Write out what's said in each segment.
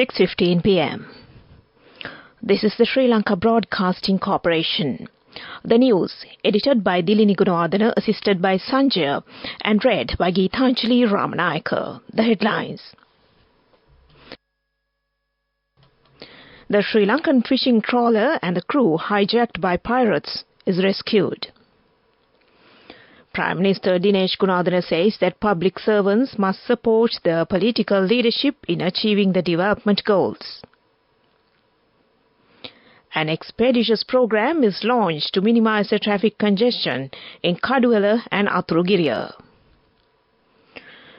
6:15 p.m. This is the Sri Lanka Broadcasting Corporation. The news, edited by Dilini Gunawardena, assisted by Sanjaya, and read by Geethanjali Ramanayaka. The headlines. The Sri Lankan fishing trawler and the crew hijacked by pirates is rescued. Prime Minister Dinesh Gunawardena says that public servants must support the political leadership in achieving the development goals. An expeditious program is launched to minimize the traffic congestion in Kaduwela and Aturugiriya.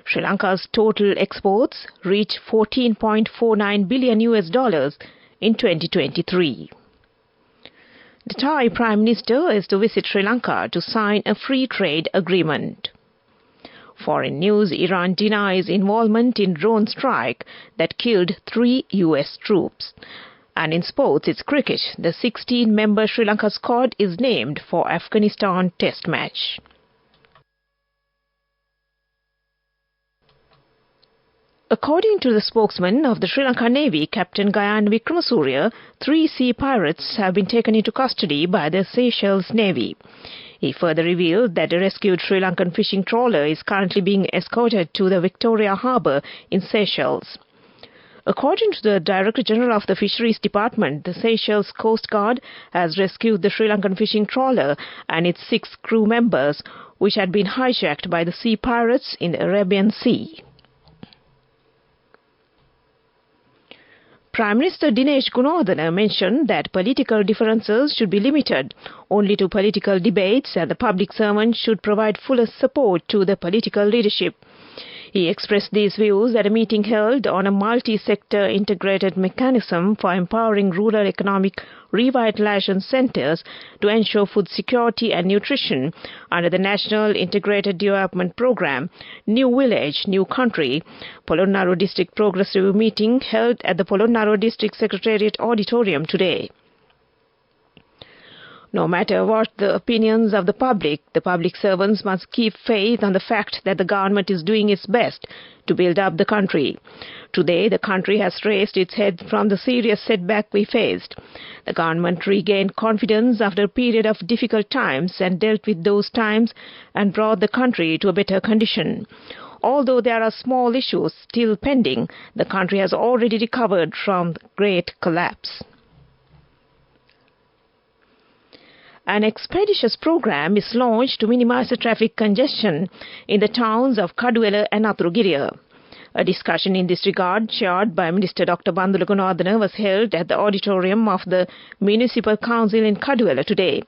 Sri Lanka's total exports reached $14.49 billion in 2023. The Thai Prime Minister is to visit Sri Lanka to sign a free trade agreement. Foreign news, Iran denies involvement in drone strike that killed 3 US troops. And in sports, it's cricket. The 16-member Sri Lanka squad is named for Afghanistan Test match. According to the spokesman of the Sri Lanka Navy, Captain Gayan Wickramasurya, 3 sea pirates have been taken into custody by the Seychelles Navy. He further revealed that a rescued Sri Lankan fishing trawler is currently being escorted to the Victoria Harbour in Seychelles. According to the Director General of the Fisheries Department, the Seychelles Coast Guard has rescued the Sri Lankan fishing trawler and its 6 crew members, which had been hijacked by the sea pirates in the Arabian Sea. Prime Minister Dinesh Gunawardena mentioned that political differences should be limited only to political debates and the public servant should provide fullest support to the political leadership. He expressed these views at a meeting held on a multi-sector integrated mechanism for empowering rural economic revitalization centers to ensure food security and nutrition under the National Integrated Development Program, New Village, New Country, Polonnaruwa District Progress Review meeting held at the Polonnaruwa District Secretariat Auditorium today. No matter what the opinions of the public servants must keep faith on the fact that the government is doing its best to build up the country. Today, the country has raised its head from the serious setback we faced. The government regained confidence after a period of difficult times and dealt with those times and brought the country to a better condition. Although there are small issues still pending, the country has already recovered from the great collapse. An expeditious program is launched to minimize the traffic congestion in the towns of Kaduwela and Aturugiriya. A discussion in this regard, chaired by Minister Dr. Bandula Gunawardena, was held at the auditorium of the Municipal Council in Kaduwela today.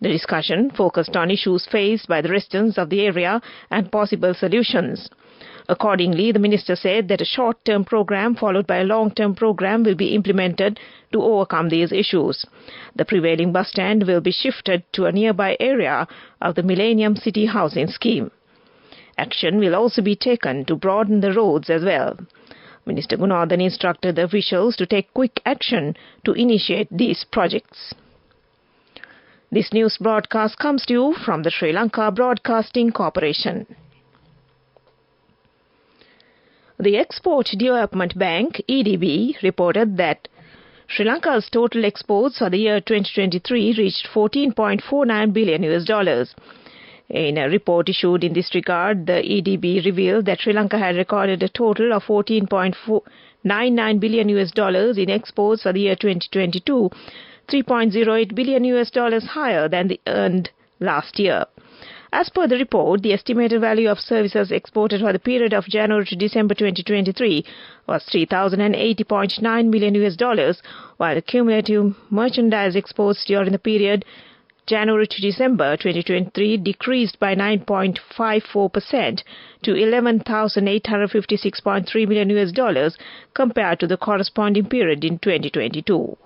The discussion focused on issues faced by the residents of the area and possible solutions. Accordingly, the minister said that a short-term program followed by a long-term program will be implemented to overcome these issues. The prevailing bus stand will be shifted to a nearby area of the Millennium City Housing Scheme. Action will also be taken to broaden the roads as well. Minister Gunawardena instructed the officials to take quick action to initiate these projects. This news broadcast comes to you from the Sri Lanka Broadcasting Corporation. The Export Development Bank, EDB, reported that Sri Lanka's total exports for the year 2023 reached $14.49 billion. In a report issued in this regard, the EDB revealed that Sri Lanka had recorded a total of $14.99 billion in exports for the year 2022, $3.08 billion higher than the earned last year. As per the report, the estimated value of services exported for the period of January to December 2023 was $3,080.9 million, while the cumulative merchandise exports during the period January to December 2023 decreased by 9.54% to $11,856.3 million compared to the corresponding period in 2022.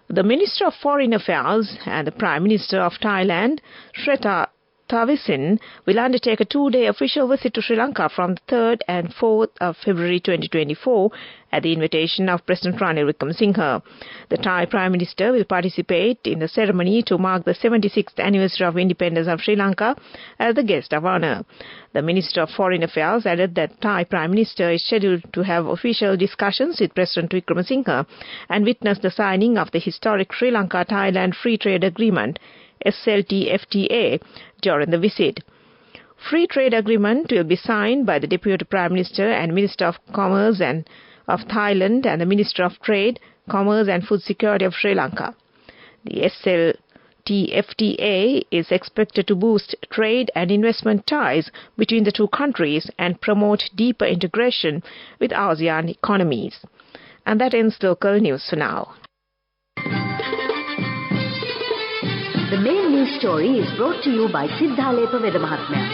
The Minister of Foreign Affairs and the Prime Minister of Thailand, Srettha Mustavisin will undertake a 2-day official visit to Sri Lanka from the 3rd and 4th of February 2024 at the invitation of President Ranil Wickremesinghe. The Thai Prime Minister will participate in the ceremony to mark the 76th anniversary of independence of Sri Lanka as the guest of honour. The Minister of Foreign Affairs added that Thai Prime Minister is scheduled to have official discussions with President Wickremesinghe and witness the signing of the historic Sri Lanka-Thailand Free Trade Agreement SLTFTA during the visit. Free trade agreement will be signed by the Deputy Prime Minister and Minister of Commerce of Thailand and the Minister of Trade, Commerce and Food Security of Sri Lanka. The SLTFTA is expected to boost trade and investment ties between the two countries and promote deeper integration with ASEAN economies. And that ends local news for now. The main news story is brought to you by Sinhala Mahatmya.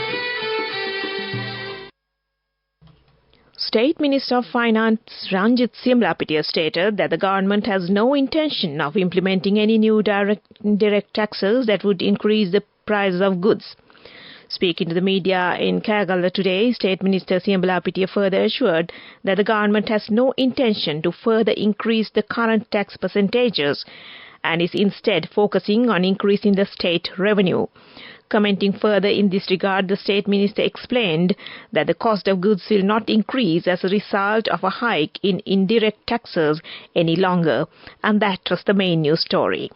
State Minister of Finance Ranjith Siamlapitiya stated that the government has no intention of implementing any new direct taxes that would increase the prices of goods. Speaking to the media in Kagala today, State Minister Siamlapitiya further assured that the government has no intention to further increase the current tax percentages and is instead focusing on increasing the state revenue. Commenting further in this regard, the State Minister explained that the cost of goods will not increase as a result of a hike in indirect taxes any longer. And that was the main news story.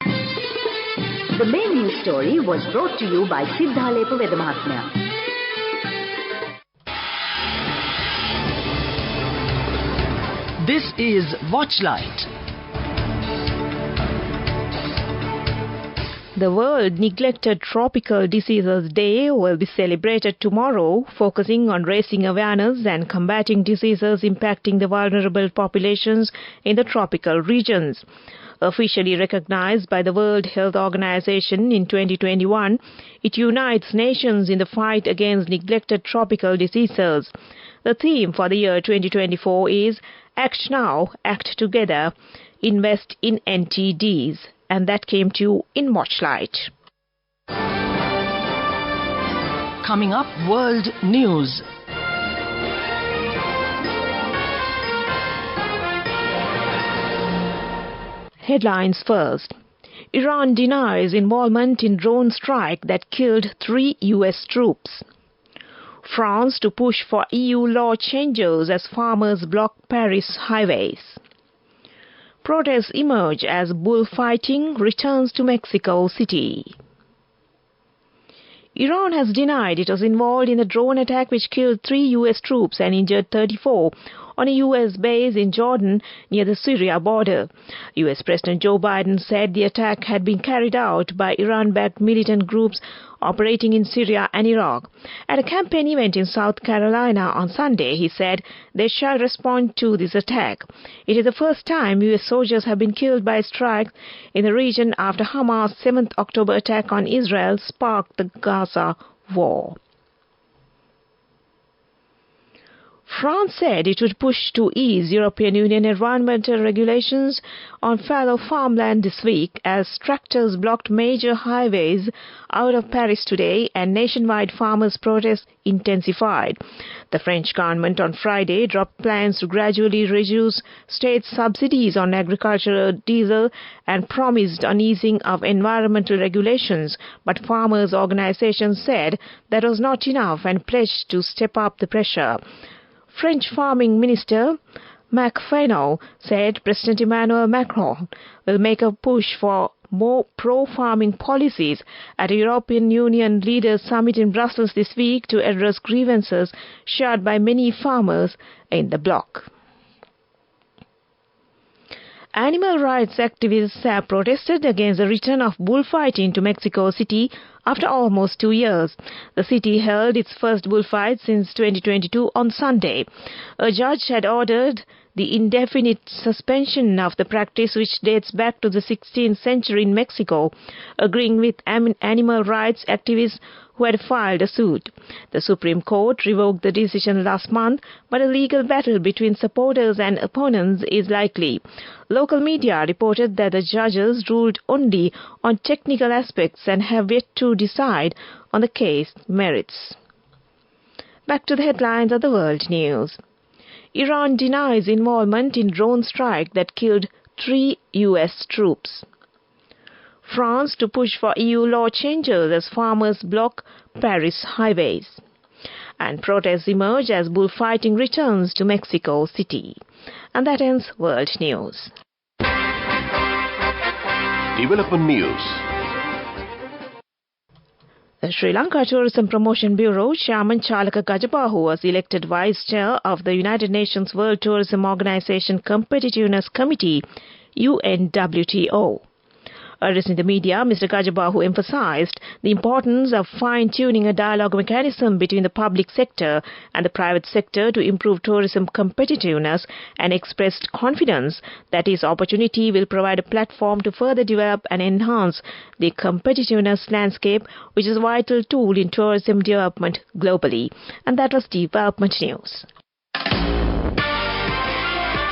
The main news story was brought to you by Sinhala Mahatmya. This is Watchlight. The World Neglected Tropical Diseases Day will be celebrated tomorrow, focusing on raising awareness and combating diseases impacting the vulnerable populations in the tropical regions. Officially recognized by the World Health Organization in 2021, it unites nations in the fight against neglected tropical diseases. The theme for the year 2024 is Act Now, Act Together, Invest in NTDs. And that came to you in Watchlight. Coming up, World News. Headlines first. Iran denies involvement in drone strike that killed 3 US troops. France to push for EU law changes as farmers block Paris highways. Protests emerge as bullfighting returns to Mexico City. Iran has denied it was involved in the drone attack which killed 3 US troops and injured 34 on a US base in Jordan near the Syria border. US President Joe Biden said the attack had been carried out by Iran-backed militant groups operating in Syria and Iraq. At a campaign event in South Carolina on Sunday, he said they shall respond to this attack. It is the first time US soldiers have been killed by strikes in the region after Hamas' 7th October attack on Israel sparked the Gaza war. France said it would push to ease European Union environmental regulations on fallow farmland this week as tractors blocked major highways out of Paris today and nationwide farmers' protests intensified. The French government on Friday dropped plans to gradually reduce state subsidies on agricultural diesel and promised an easing of environmental regulations, but farmers' organizations said that was not enough and pledged to step up the pressure. French Farming Minister Marc Fesneau said President Emmanuel Macron will make a push for more pro-farming policies at a European Union Leaders Summit in Brussels this week to address grievances shared by many farmers in the bloc. Animal rights activists have protested against the return of bullfighting to Mexico City after almost 2 years. The city held its first bullfight since 2022 on Sunday. A judge had ordered the indefinite suspension of the practice, which dates back to the 16th century in Mexico, agreeing with animal rights activists who had filed a suit. The Supreme Court revoked the decision last month, but a legal battle between supporters and opponents is likely. Local media reported that the judges ruled only on technical aspects and have yet to to decide on the case merits. Back to the headlines of the world news. Iran denies involvement in drone strike that killed 3 US troops. France to push for EU law changes as farmers block Paris highways. And protests emerge as bullfighting returns to Mexico City. And that ends world news. Development news. The Sri Lanka Tourism Promotion Bureau Chairman Chalaka Gajabahu was elected Vice Chair of the United Nations World Tourism Organization Competitiveness Committee, UNWTO. Addressing the media, Mr. Gajabahu emphasized the importance of fine-tuning a dialogue mechanism between the public sector and the private sector to improve tourism competitiveness and expressed confidence that this opportunity will provide a platform to further develop and enhance the competitiveness landscape, which is a vital tool in tourism development globally. And that was Development News.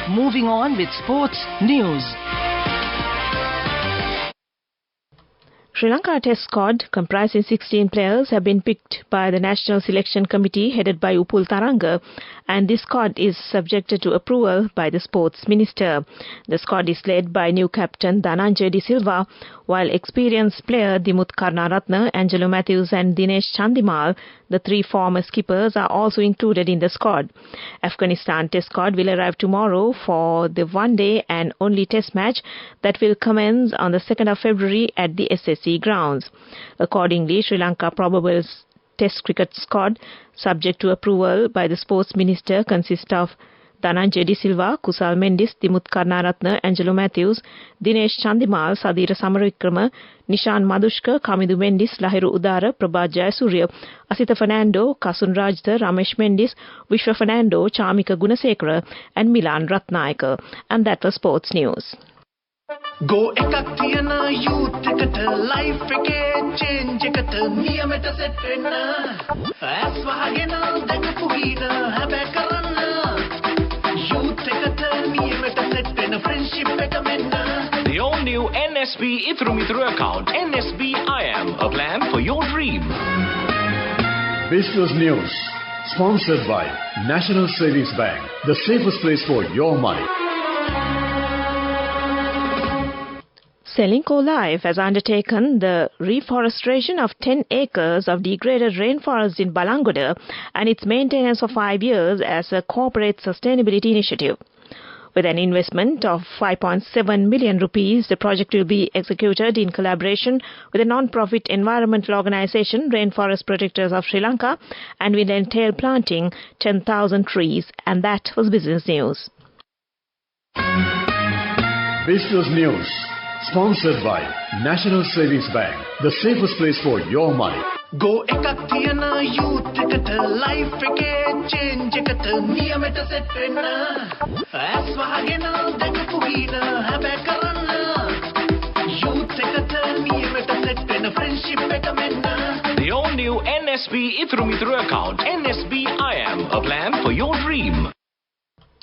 Moving on with sports news. Sri Lanka Test squad, comprising 16 players, have been picked by the National Selection Committee headed by Upul Taranga, and this squad is subjected to approval by the Sports Minister. The squad is led by new captain Dhananjay De Silva, while experienced player Dimut Karnaratne, Angelo Matthews and Dinesh Chandimal, the 3 former skippers, are also included in the squad. Afghanistan Test squad will arrive tomorrow for the one-day and only test match that will commence on the 2nd of February at the SSC grounds. Accordingly, Sri Lanka probable Test cricket squad, subject to approval by the Sports Minister, consists of Dhananjay De Silva, Kusal Mendis, Dimut Karnaratne, Angelo Matthews, Dinesh Chandimal, Sadira Samaravikrama, Nishan Madushka, Kamidu Mendis, Lahiru Udara, Prabhat Jayasuriya, Asita Fernando, Kasun Rajda, Ramesh Mendis, Vishwa Fernando, Chamika Gunasekara and Milan Ratnayaka. And that was sports news. Go ekak thiyana youth eකට life එකේ change එකට නියමෙට set වෙන්න ඇස් වහගෙන දැකපු ගීත හැබැයි කරන්න youth එකට නියමෙට set වෙන friendship එක මෙන්න. The all-new NSB Ithru Mithru account, NSB IAM, a plan for your dream. Business News, sponsored by National Savings Bank, the safest place for your money. Selinco Life has undertaken the reforestation of 10 acres of degraded rainforest in Balangoda and its maintenance for 5 years as a corporate sustainability initiative. With an investment of 5.7 million rupees, the project will be executed in collaboration with a non-profit environmental organization, Rainforest Protectors of Sri Lanka, and will entail planting 10,000 trees. And that was Business News. Business News, sponsored by National Savings Bank, the safest place for your money. Go ekak thiyana youth එකට life එකේ change එකට නියමෙට set වෙන්න ඇස් වහගෙන දැකපු ගීත හැබැයි කරන්න youth එකට නියමෙට set වෙන friendship එක මෙන්න. The all-new NSB Ithru Mithru account, NSB IAM, a plan for your dream.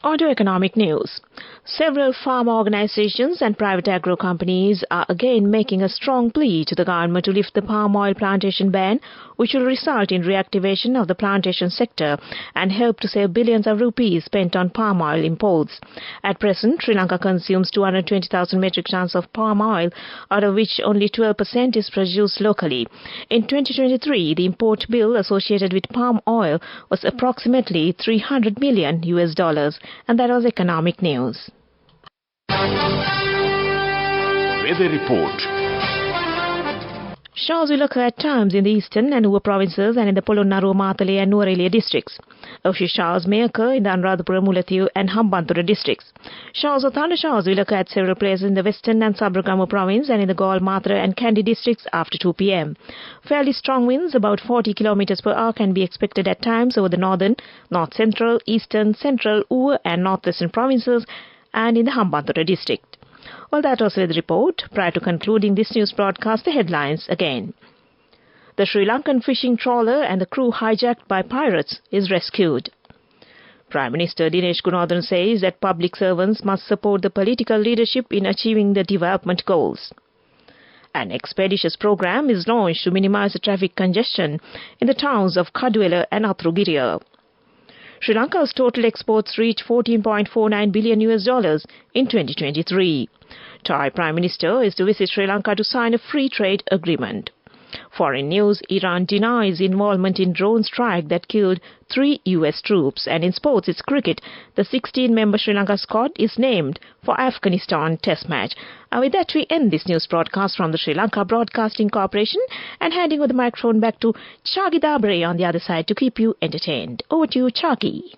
Audio economic news. Several farmer organizations and private agro companies are again making a strong plea to the government to lift the palm oil plantation ban, which will result in reactivation of the plantation sector and help to save billions of rupees spent on palm oil imports. At present, Sri Lanka consumes 220,000 metric tons of palm oil, out of which only 12% is produced locally. In 2023, the import bill associated with palm oil was approximately $300 million. And that was economic news. Weather report. Showers will occur at times in the eastern and Nuwa provinces and in the Polonnaruwa, Matale and Nuwara districts. A few showers may occur in the Anuradhapura, Mullaitivu and Hambantota districts. Showers or thunder showers will occur at several places in the western and Sabaragamu province and in the Galle, Mathura and Kandy districts after 2 p.m. Fairly strong winds, about 40 km per hour, can be expected at times over the northern, north-central, eastern, central, Uva and northwestern provinces and in the Hambantota district. Well, that was with the report. Prior to concluding this news broadcast, the headlines again. The Sri Lankan fishing trawler and the crew hijacked by pirates is rescued. Prime Minister Dinesh Gunawardene says that public servants must support the political leadership in achieving the development goals. An expeditious program is launched to minimize the traffic congestion in the towns of Kaduela and Athrugiriya. Sri Lanka's total exports reached $14.49 billion in 2023. Thai Prime Minister is to visit Sri Lanka to sign a free trade agreement. Foreign news: Iran denies involvement in drone strike that killed 3 US troops. And in sports, it's cricket. The 16-member Sri Lanka squad is named for Afghanistan Test match. And with that, we end this news broadcast from the Sri Lanka Broadcasting Corporation and handing over the microphone back to Chagi Dabre on the other side to keep you entertained. Over to you, Chagi.